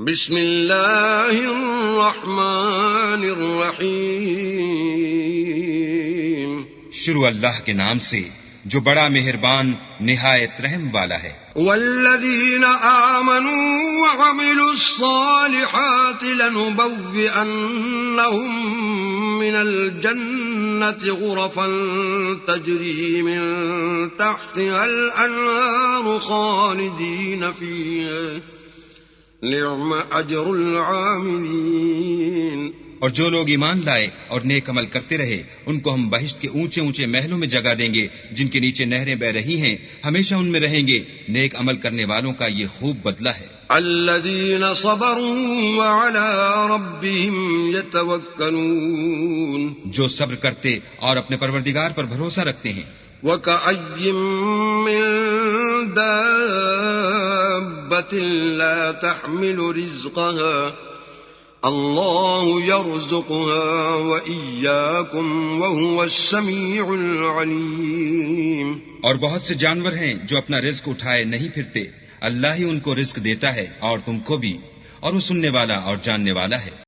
بسم اللہ الرحمن الرحیم. شروع اللہ کے نام سے جو بڑا مہربان نہایت رحم والا ہے. والذین آمنوا وعملوا الصالحات لنبوئنهم من الجنة غرفا تجری من تحتها الانہار خالدین فیہا نعم اجر العاملین. اور جو لوگ ایمان لائے اور نیک عمل کرتے رہے ان کو ہم بہشت کے اونچے اونچے محلوں میں جگہ دیں گے جن کے نیچے نہریں بہ رہی ہیں، ہمیشہ ان میں رہیں گے. نیک عمل کرنے والوں کا یہ خوب بدلہ ہے. الذین صبروا وعلی ربهم یتوکلون. جو صبر کرتے اور اپنے پروردگار پر بھروسہ رکھتے ہیں. وَكَأَيٍّ مِّن دَابَّةٍ لَّا تَحْمِلُ رِزْقَهَا اللَّهُ يَرْزُقُهَا وَإِيَّاكُمْ وَهُوَ السَّمِيعُ الْعَلِيمُ. اور بہت سے جانور ہیں جو اپنا رزق اٹھائے نہیں پھرتے، اللہ ہی ان کو رزق دیتا ہے اور تم کو بھی، اور وہ سننے والا اور جاننے والا ہے.